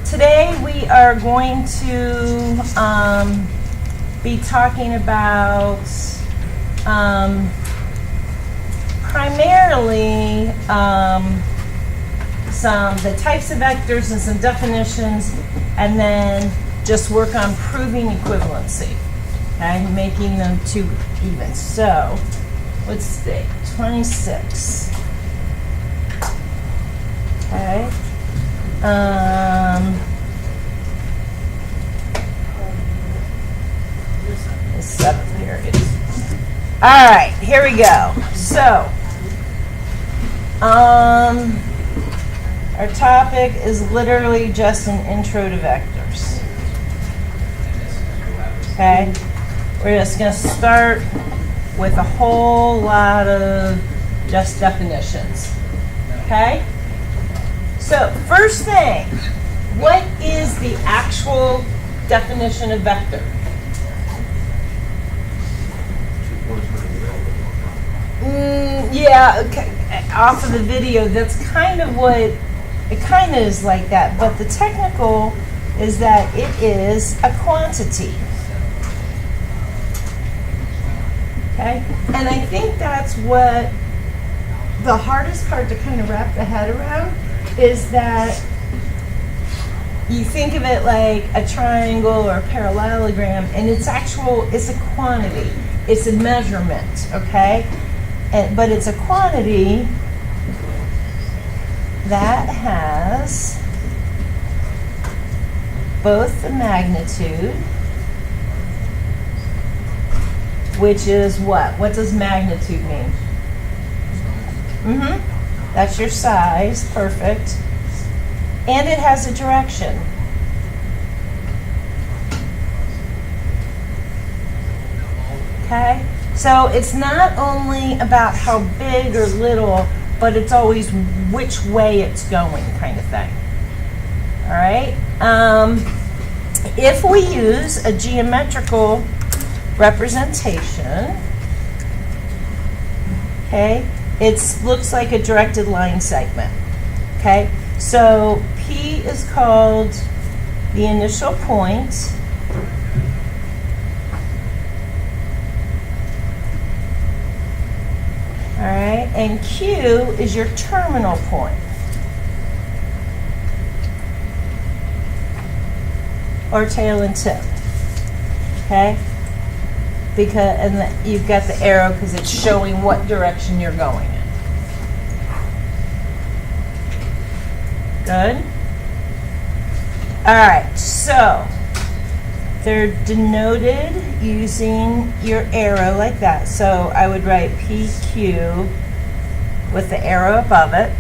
Today we are going to be talking about primarily the types of vectors and some definitions, and then just work on proving equivalency, okay, making them two even. So let's see, 26. Okay. The 7th period. All right, here we go. So, our topic is literally just an intro to vectors. Okay? We're just going to start with a whole lot of just definitions. Okay? So, first thing, what is the actual definition of vector? Yeah, okay. Off of the video, that's kind of what, it kind of is like that, but the technical is that it is a quantity. Okay? And I think that's what the hardest part to kind of wrap the head around is that you think of it like a triangle or a parallelogram, and it's a quantity. It's a measurement, okay? But it's a quantity that has both the magnitude, which is what? What does magnitude mean? That's your size, perfect. And it has a direction. Okay? So it's not only about how big or little, but it's always which way it's going kind of thing. All right? If we use a geometrical representation, okay, it looks like a directed line segment. Okay? So P is called the initial point. All right, and Q is your terminal point. Or tail and tip. Okay? You've got the arrow because it's showing what direction you're going in. Good? All right, so they're denoted using your arrow like that. So I would write PQ with the arrow above it.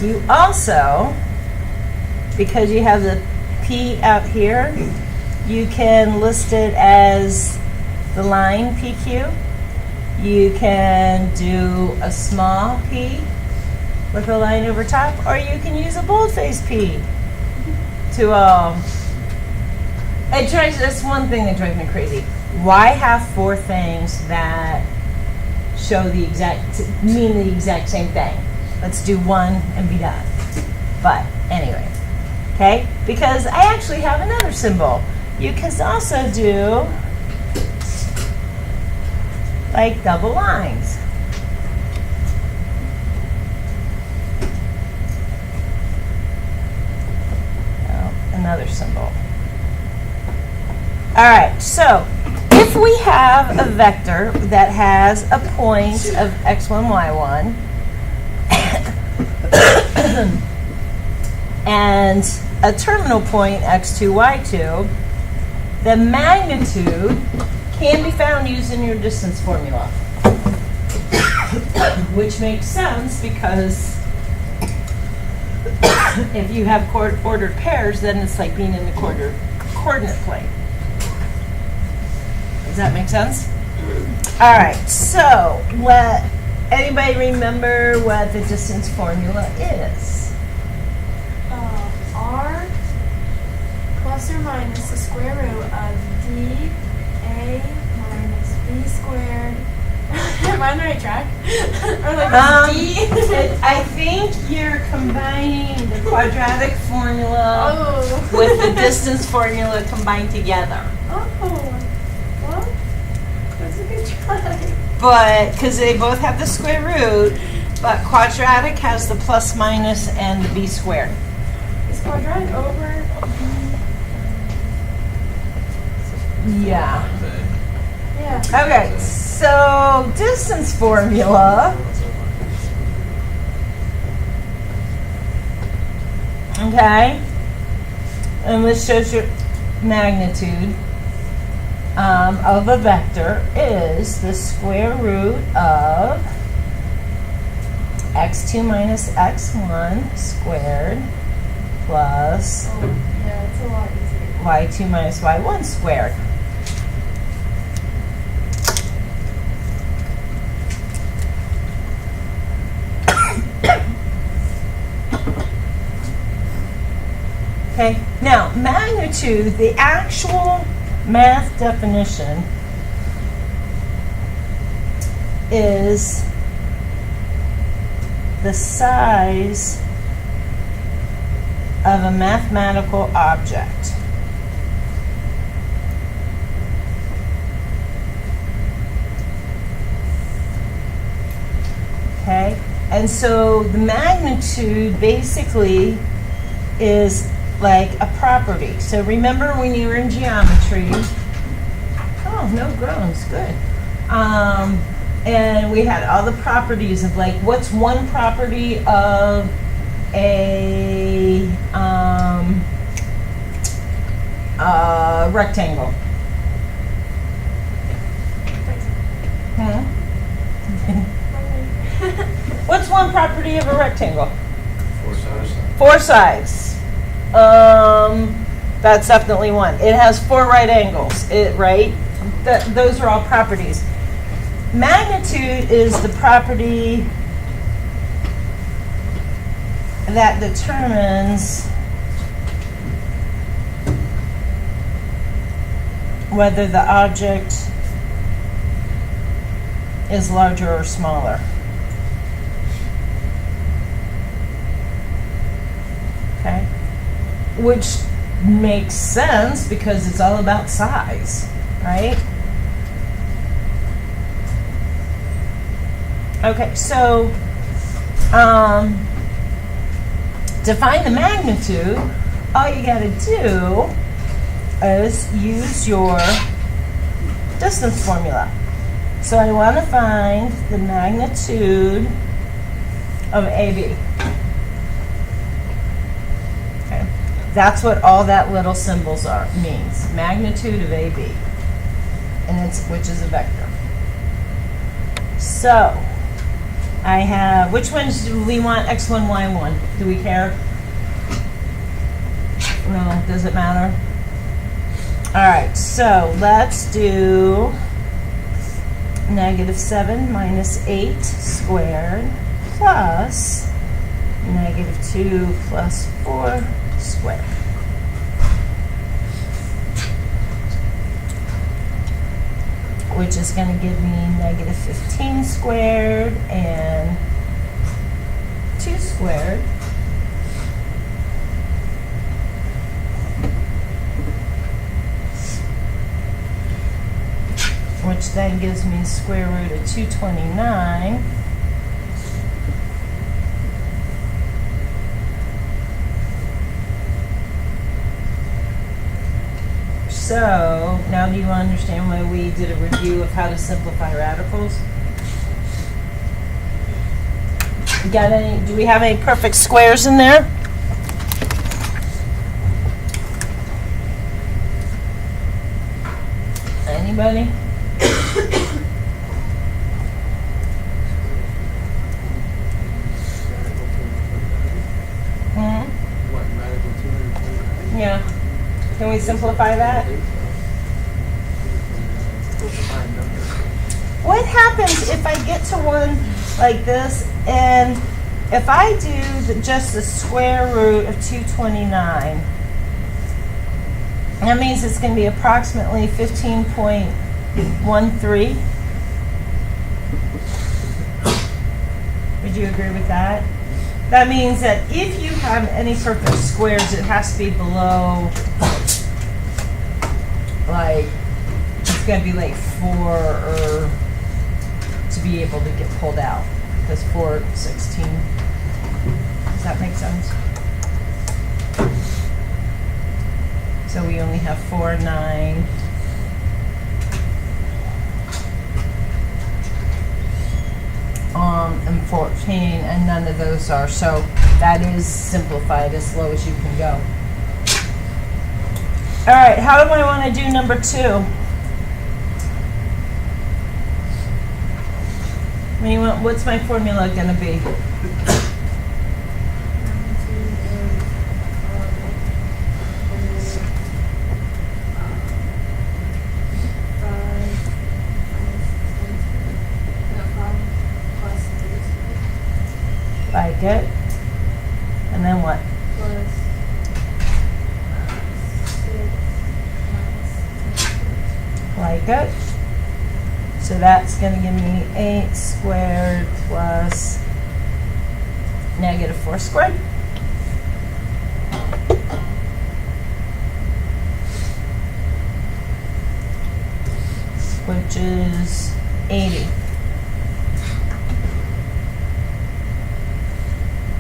You also, because you have the P out here, you can list it as the line PQ. You can do a small p with a line over top, or you can use a boldface p to that's one thing that drives me crazy. Why have four things that mean the exact same thing? Let's do one and be done. But anyway, okay? Because I actually have another symbol. You can also do like double lines. Another symbol. All right, so if we have a vector that has a point of x1, y1, and a terminal point x2, y2, the magnitude can be found using your distance formula, which makes sense because if you have ordered pairs, then it's like being in the coordinate plane. Does that make sense? All right, so anybody remember what the distance formula is? R plus or minus the square root of dA minus b squared Am I on the right track? Or like D? I think you're combining the quadratic formula Oh. with the distance formula combined together. Oh. Well, that's a good try. But, because they both have the square root, but quadratic has the plus minus and the b squared. Is quadratic over? Yeah. Yeah. Okay, so distance formula. Okay. And this shows your magnitude of a vector is the square root of x2 minus x1 squared plus Oh, yeah, it's a lot easier. y2 minus y1 squared. Okay, now magnitude, the actual math definition is the size of a mathematical object. Okay, and so the magnitude basically is like a property. So remember when you were in geometry, oh, no groans, good. And we had all the properties of like, what's one property of a rectangle? Hmm? What's one property of a rectangle? Four sides. That's definitely one. It has four right angles, right? Those are all properties. Magnitude is the property that determines whether the object is larger or smaller. Okay? Which makes sense because it's all about size, right? Okay, so to find the magnitude, all you gotta do is use your distance formula. So I want to find the magnitude of AB. Okay, that's what all that little symbols means. Magnitude of AB, and which is a vector. So I have, which ones do we want? X1, Y1. Do we care? No, does it matter? All right, so let's do -7 minus 8 squared plus -2 plus 4 squared. Which is going to give me -15 squared and 2 squared. Which then gives me square root of 229. So, now do you understand why we did a review of how to simplify radicals? Got any, do we have any perfect squares in there? Anybody? Yeah. Can we simplify that? What happens if I get to one like this, and if I do just the square root of 229, that means it's going to be approximately 15.13. Would you agree with that? That means that if you have any perfect squares, it has to be below, like, it's gonna be like 4 or to be able to get pulled out. Because 4, 16. Does that make sense? So we only have 4, 9. And 14, and none of those are. So that is simplified as low as you can go. All right, how do I want to do number 2? What's my formula going to be? Like it. And then what? Like it. So that's going to give me 8 squared plus negative 4 squared. Which is 80.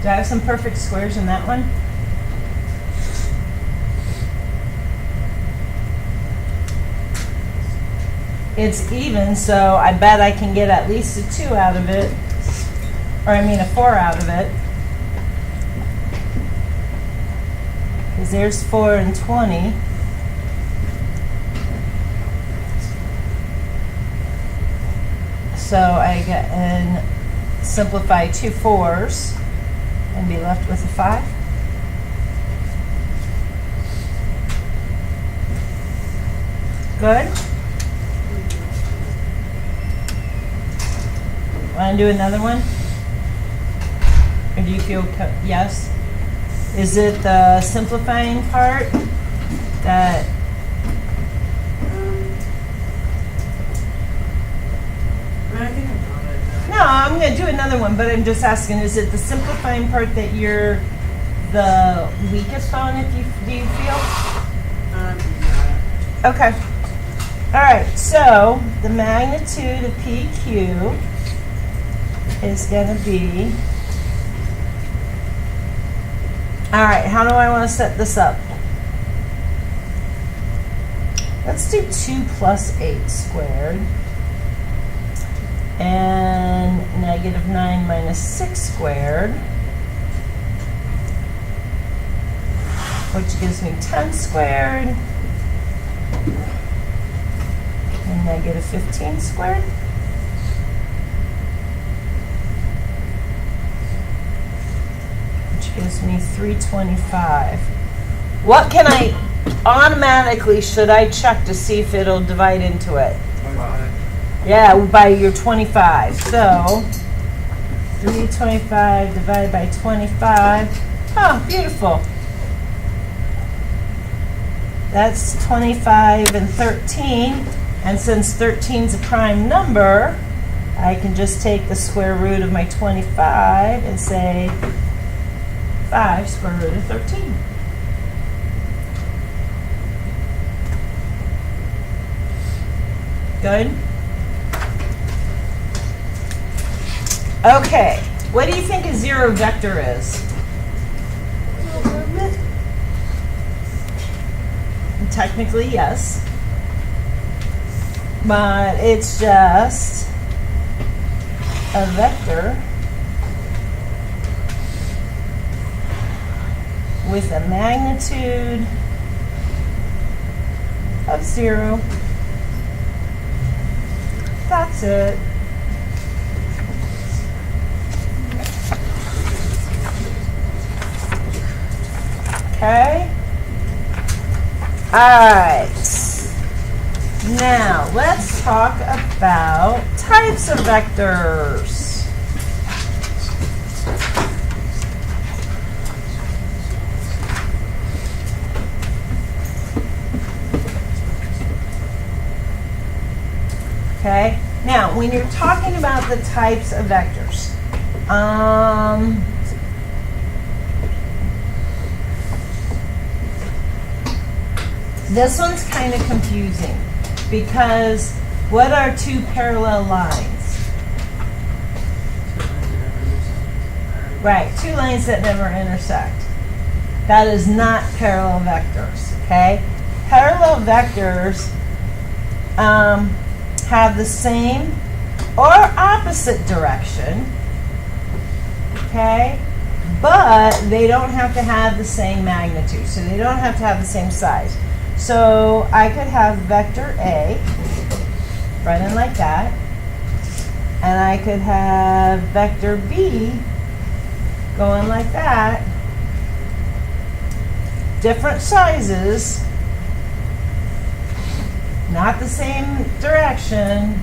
Do I have some perfect squares in that one? It's even, so I bet I can get at least a 2 out of it. Or I mean a 4 out of it. Because there's 4 and 20. So I can simplify 2 4s. And be left with a 5. Good? Want to do another one? Or do you feel yes? Is it the simplifying part that I think I'm got it. No, I'm going to do another one, but I'm just asking, is it the simplifying part that you're the weakest on, do you feel? Yeah. Okay. All right, so the magnitude of PQ is going to be, all right, how do I want to set this up? Let's do 2 plus 8 squared. And negative 9 minus 6 squared, which gives me 10 squared, and negative 15 squared, which gives me 325. What can I automatically should I check to see if it'll divide into it? Yeah, by your 25. So 325 divided by 25. Oh, beautiful. That's 25 and 13. And since 13 is a prime number, I can just take the square root of my 25 and say 5 square root of 13. Good? Okay, what do you think a zero vector is? Technically, yes. But it's just a vector with a magnitude of 0. That's it. Okay. All right. Now, let's talk about types of vectors. Okay. Now, when you're talking about the types of vectors, Um, this one's kind of confusing because what are two parallel lines? Right, two lines that never intersect. That is not parallel vectors, okay? Parallel vectors have the same or opposite direction, okay? But they don't have to have the same magnitude, so they don't have to have the same size. So I could have vector A running like that, and I could have vector B going like that. Different sizes, not the same direction,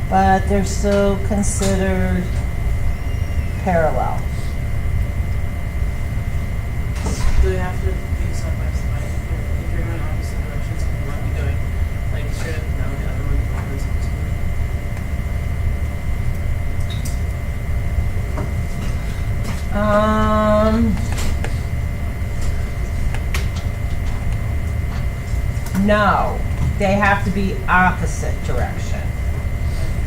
but they're still considered parallel. Do they have to be side by side? If you're going opposite directions, you might be going like straight up and down, the other one goes No, they have to be opposite direction.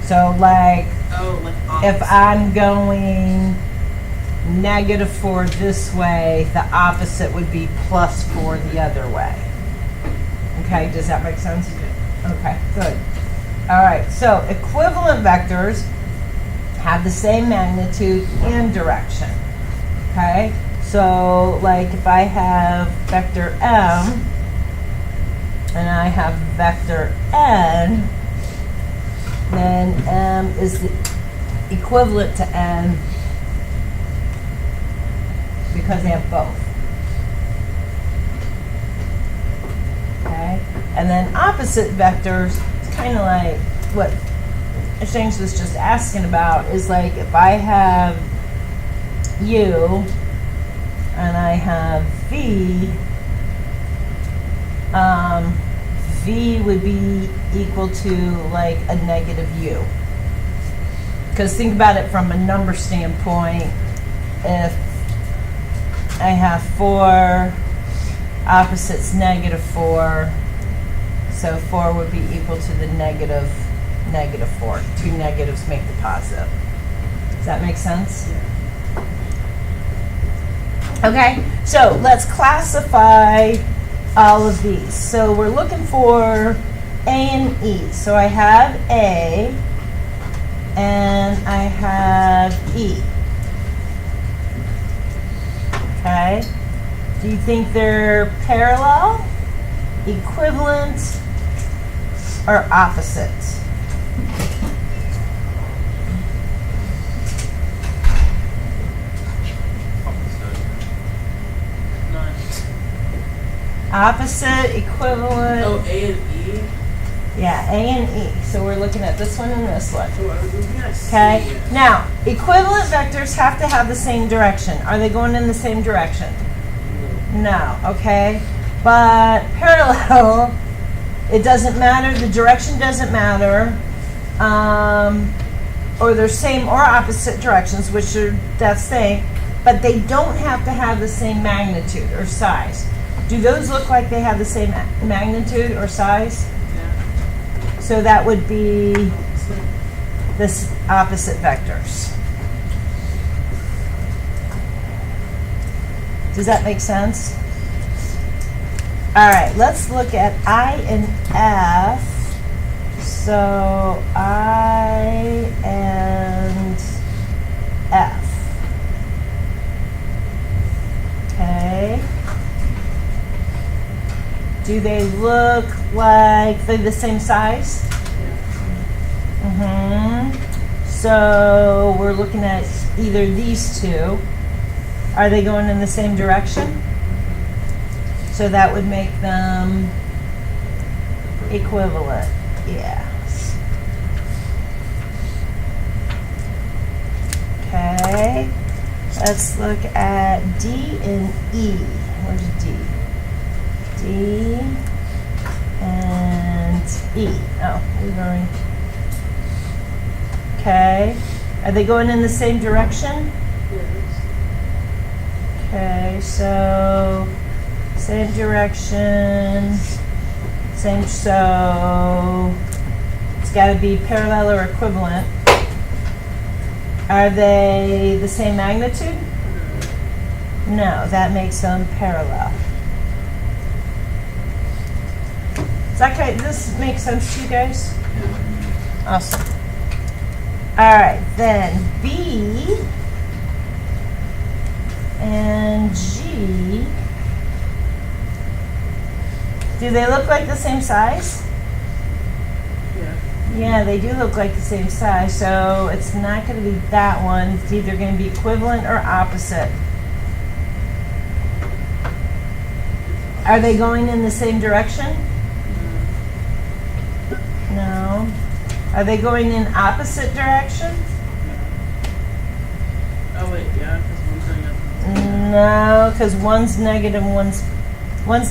So like, oh, like if opposite. I'm going -4 this way, the opposite would be +4 the other way. Okay, does that make sense? Okay, good. All right, so equivalent vectors have the same magnitude and direction. Okay, so like if I have vector M and I have vector N, then M is the equivalent to N because they have both. Okay, and then opposite vectors, it's kind of like what James was just asking about, is like if I have U and I have V, V would be equal to like a -U. Because think about it from a number standpoint. If I have 4, opposites -4, so 4 would be equal to the -4. Two negatives make the positive. Does that make sense? Okay, so let's classify all of these. So we're looking for A and E. So I have A and I have E. Okay, do you think they're parallel, equivalent, or opposite? None. Opposite, equivalent. Oh, A and E? Yeah, A and E. So we're looking at this one and this one. So I was looking at C. Okay, now equivalent vectors have to have the same direction. Are they going in the same direction? No, okay. But parallel, it doesn't matter, the direction doesn't matter. Or they're same or opposite directions, which are that same, but they don't have to have the same magnitude or size. Do those look like they have the same magnitude or size? Yeah. So that would be this opposite vectors. Does that make sense? All right, let's look at I and F. So I and F. Okay. Do they look like they're the same size? So we're looking at either these two. Are they going in the same direction? So that would make them equivalent. Yes. Okay. Let's look at D and E. Where's D? D and E. Oh, we've already. Okay. Are they going in the same direction? Yes. Okay, so same direction, so it's got to be parallel or equivalent. Are they the same magnitude? No, that makes them parallel. This makes sense to you guys? Awesome. All right, then B and G, do they look like the same size? Yeah. Yeah, they do look like the same size, so it's not going to be that one. It's either going to be equivalent or opposite. Are they going in the same direction? No. Are they going in opposite direction? Oh wait, yeah, because one's going up. No, because one's negative, one's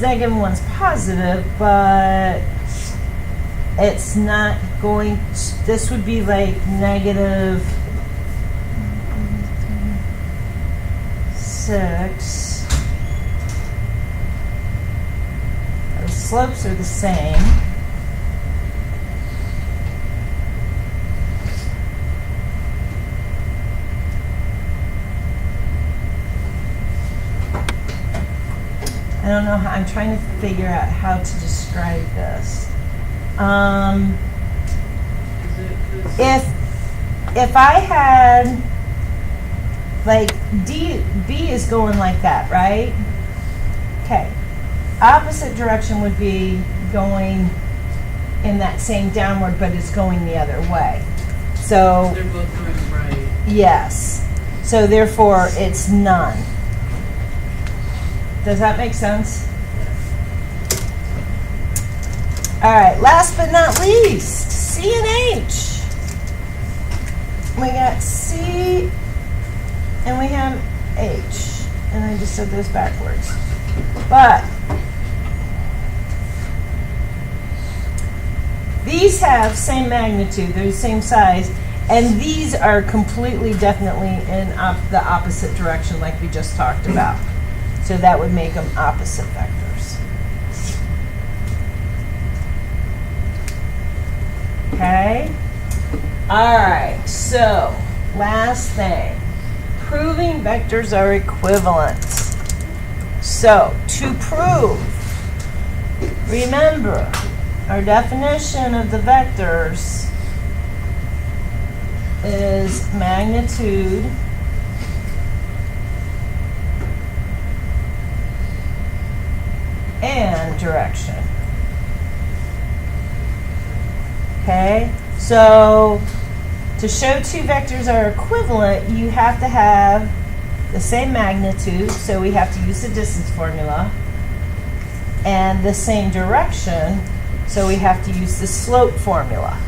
negative, and one's positive, but it's not going to, this would be like negative 6. The slopes are the same. I don't know how, I'm trying to figure out how to describe this. Is it, 'cause If I had, like, B is going like that, right? Okay. Opposite direction would be going in that same downward, but it's going the other way. So, they're both going right. yes. So therefore, it's none. Does that make sense? All right, last but not least, C and H. We got C and we have H. And I just said this backwards. But these have same magnitude, they're the same size, and these are completely definitely in the opposite direction like we just talked about. So that would make them opposite vectors. Okay? All right, so last thing. Proving vectors are equivalent. So to prove, remember, our definition of the vectors is magnitude and direction. Okay, so to show two vectors are equivalent, you have to have the same magnitude, so we have to use the distance formula, and the same direction, so we have to use the slope formula.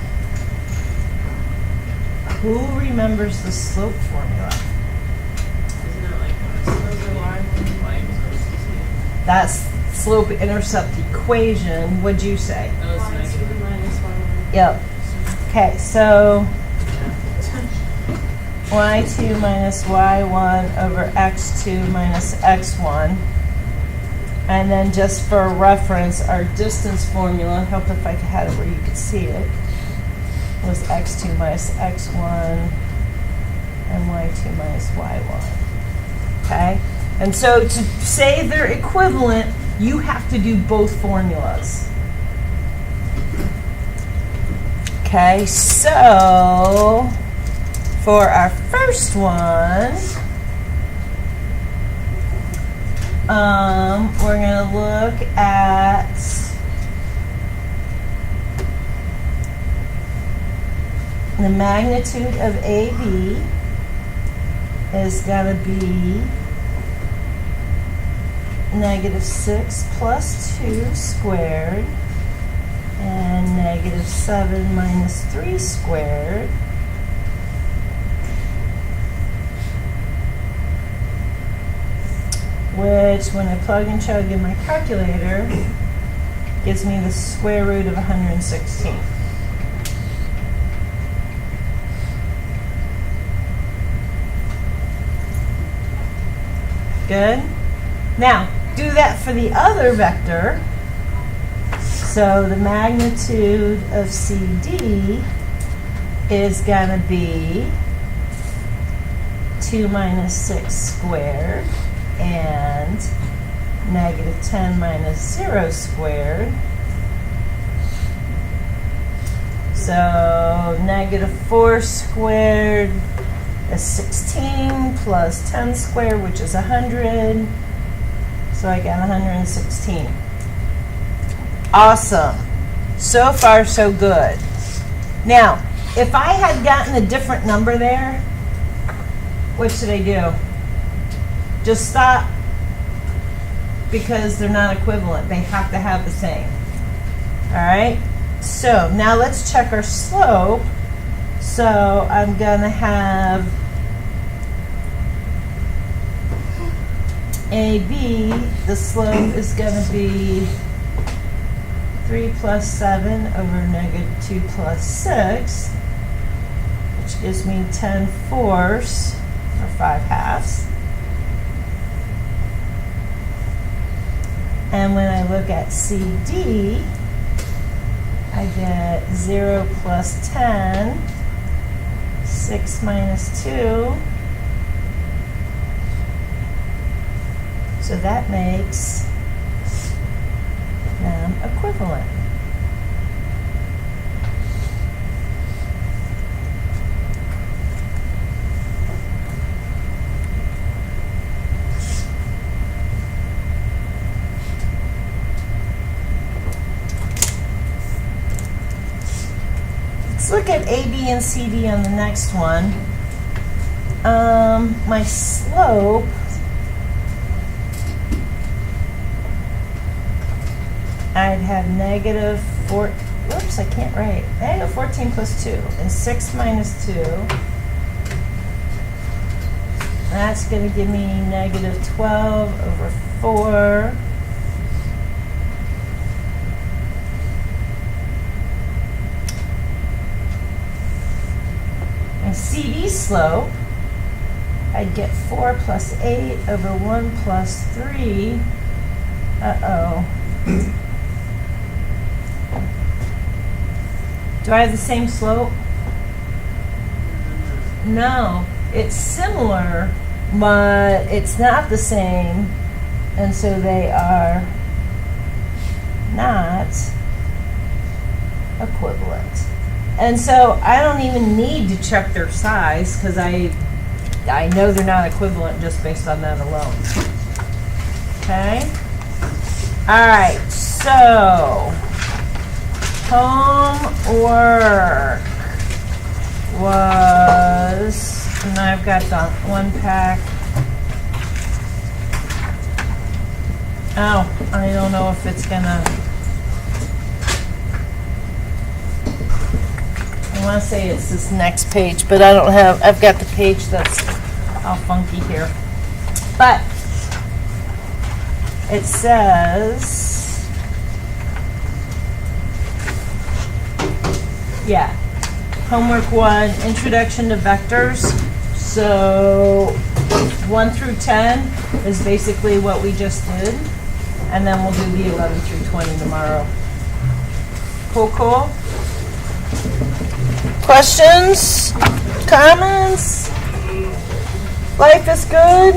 Who remembers the slope formula? Isn't it like those are y, like That's slope-intercept equation. What'd you say? oh, it's negative. minus 1. Yep. Okay, so y2 minus y1 over x2 minus x1. And then just for reference, our distance formula, help if I had it where you could see it, was x2 minus x1 and y2 minus y1. Okay? And so to say they're equivalent, you have to do both formulas. Okay, so for our first one, we're going to look at the magnitude of AB is going to be -6 plus 2 squared and -7 minus 3 squared. Which, when I plug and chug in my calculator, gives me the square root of 116. Good? Now, do that for the other vector. So the magnitude of CD is going to be 2 minus 6 squared and negative 10 minus 0 squared. So negative 4 squared is 16 plus 10 squared, which is 100. So I got 116. Awesome. So far, so good. Now, if I had gotten a different number there, what should I do? Just stop, because they're not equivalent. They have to have the same. All right? So now let's check our slope. So I'm going to have AB, the slope is going to be 3 plus 7 over negative 2 plus 6, which gives me 10 fourths, or 5 halves. And when I look at CD, I get 0 plus 10, 6 minus 2. So that makes them equivalent. Let's look at AB and CD on the next one. My slope I'd have negative 4, whoops, I can't write. Negative 14 plus 2 and 6 minus 2. That's going to give me negative 12 over 4. My CD slope, I'd get 4 plus 8 over 1 plus 3. Uh-oh. Do I have the same slope? No. It's similar, but it's not the same, and so they are not equivalent. And so I don't even need to check their size, because I know they're not equivalent just based on that alone. Okay? All right, so homework was, and I've got the one pack. Oh, I don't know if it's gonna, I want to say it's this next page, but I don't have, I've got the page that's all funky here. But it says, yeah, homework 1, introduction to vectors. So 1 through 10 is basically what we just did. And then we'll do the 11 through 20 tomorrow. Cool, cool? Questions? Comments? Life is good?